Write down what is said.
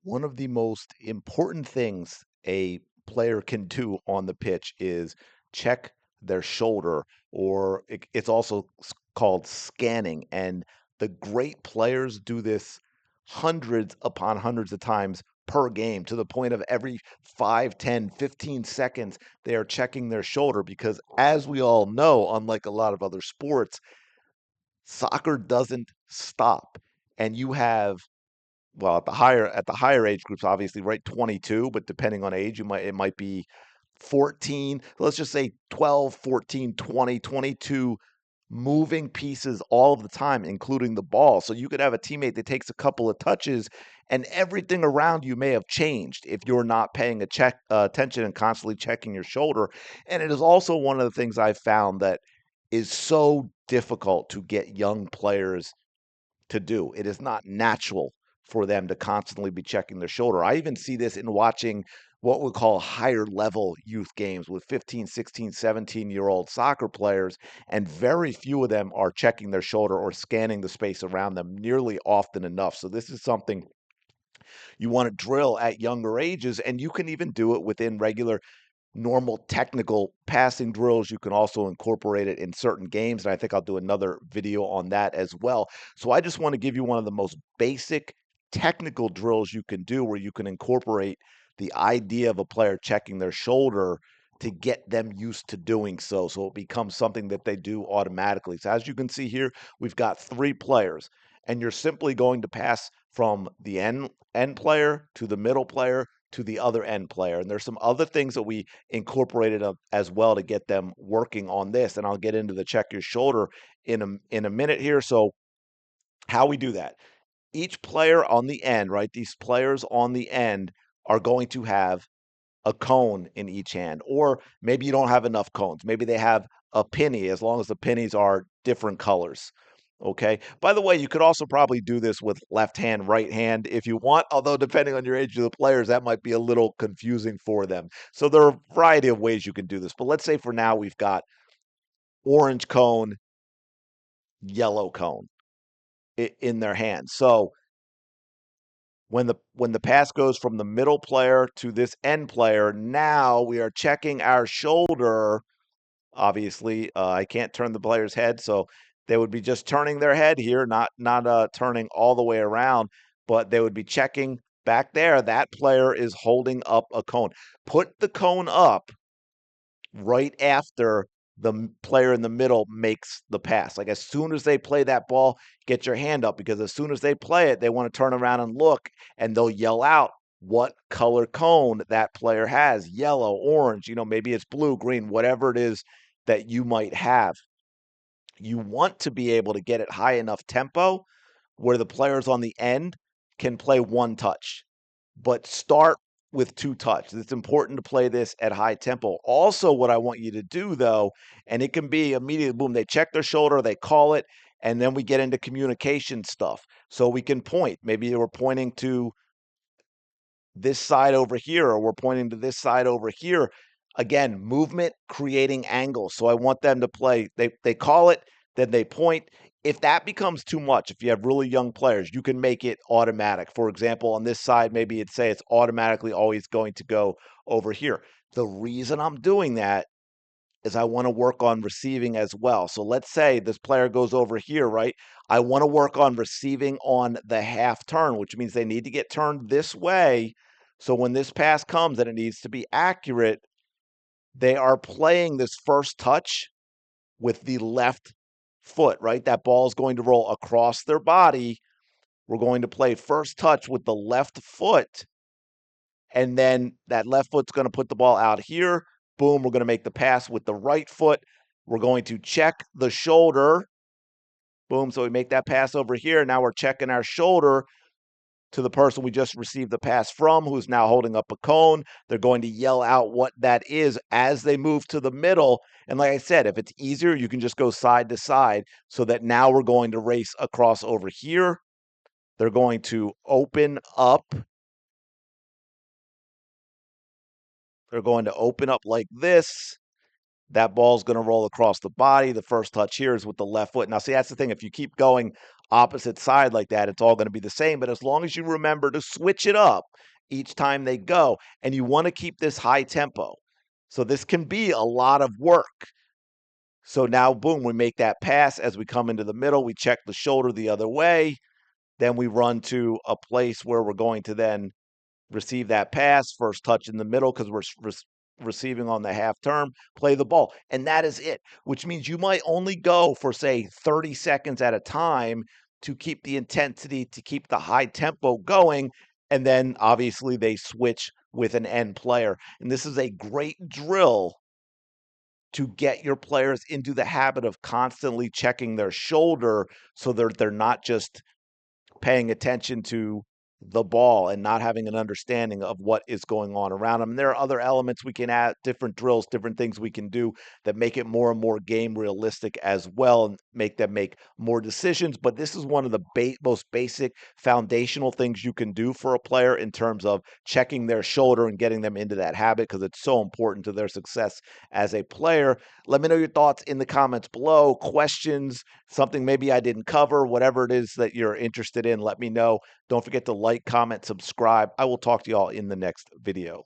One of the most important things a player can do on the pitch is check their shoulder, or it's also called scanning. And the great players do this hundreds upon hundreds of times per game to the point of every 5, 10, 15 seconds, they are checking their shoulder because, as we all know, unlike a lot of other sports, soccer doesn't stop. And you have well, at the higher age groups, obviously, right, 22, but depending on age, it might be 14. Let's just say 12, 14, 20, 22 moving pieces all of the time, including the ball. So you could have a teammate that takes a couple of touches, and everything around you may have changed if you're not paying attention and constantly checking your shoulder. And it is also one of the things I've found that is so difficult to get young players to do. It is not natural for them to constantly be checking their shoulder. I even see this in watching what we call higher level youth games with 15, 16, 17-year-old soccer players, and very few of them are checking their shoulder or scanning the space around them nearly often enough. So this is something you want to drill at younger ages, and you can even do it within regular normal technical passing drills. You can also incorporate it in certain games, and I think I'll do another video on that as well. So I just want to give you one of the most basic technical drills you can do where you can incorporate the idea of a player checking their shoulder to get them used to doing so, so it becomes something that they do automatically. So as you can see here, we've got three players, and you're simply going to pass from the end player to the middle player to the other end player. And there's some other things that we incorporated as well to get them working on this. And I'll get into the check your shoulder in a minute here. So how we do that? Each player on the end, right? These players on the end are going to have a cone in each hand, or maybe you don't have enough cones. Maybe they have a penny, as long as the pennies are different colors. Okay. By the way, you could also probably do this with left hand, right hand if you want, although depending on your age of the players, that might be a little confusing for them. So there are a variety of ways you can do this. But let's say for now we've got orange cone, yellow cone in their hands. So when the pass goes from the middle player to this end player, now we are checking our shoulder. Obviously, I can't turn the player's head, so they would be just turning their head here, not turning all the way around, but they would be checking back there. That player is holding up a cone. Put the cone up right after the player in the middle makes the pass. Like as soon as they play that ball, get your hand up because as soon as they play it, they want to turn around and look, and they'll yell out what color cone that player has, yellow, orange, maybe it's blue, green, whatever it is that you might have. You want to be able to get it high enough tempo where the players on the end can play one touch, but start with two touch. It's important to play this at high tempo. Also, what I want you to do though, and it can be immediately boom, they check their shoulder, they call it, and then we get into communication stuff. So we can point. Maybe we're pointing to this side over here, or we're pointing to this side over here. Again, movement creating angles. So I want them to play. They call it, then they point. If that becomes too much, if you have really young players, you can make it automatic. For example, on this side, maybe it'd say it's automatically always going to go over here. The reason I'm doing that is I want to work on receiving as well. So let's say this player goes over here, right? I want to work on receiving on the half turn, which means they need to get turned this way. So when this pass comes and it needs to be accurate, they are playing this first touch with the left foot, right? That ball is going to roll across their body. We're going to play first touch with the left foot, and then that left foot's going to put the ball out here. Boom, we're going to make the pass with the right foot. We're going to check the shoulder. Boom, so we make that pass over here. Now we're checking our shoulder to the person we just received the pass from, who's now holding up a cone. They're going to yell out what that is as they move to the middle. And like I said, if it's easier, you can just go side to side so that now we're going to race across over here. They're going to open up. They're going to open up like this. that ball's going to roll across the body. The first touch here is with the left foot. Now, see, that's the thing. If you keep going opposite side like that, it's all going to be the same. But as long as you remember to switch it up each time they go, and you want to keep this high tempo. So this can be a lot of work. So now, boom, we make that pass as we come into the middle. We check the shoulder the other way. Then we run to a place where we're going to then receive that pass, first touch in the middle because we're receiving on the half term, play the ball. And that is it, which means you might only go for, say, 30 seconds at a time to keep the intensity, to keep the high tempo going. And then obviously they switch with an end player. And this is a great drill to get your players into the habit of constantly checking their shoulder so they're not just paying attention to the ball and not having an understanding of what is going on around them. And there are other elements we can add, different drills, different things we can do that make it more and more game realistic as well and make them make more decisions. But this is one of the most basic foundational things you can do for a player in terms of checking their shoulder and getting them into that habit because it's so important to their success as a player. Let me know your thoughts in the comments below, questions, something maybe I didn't cover, whatever it is that you're interested in, let me know. Don't forget to like, comment, subscribe. I will talk to y'all in the next video.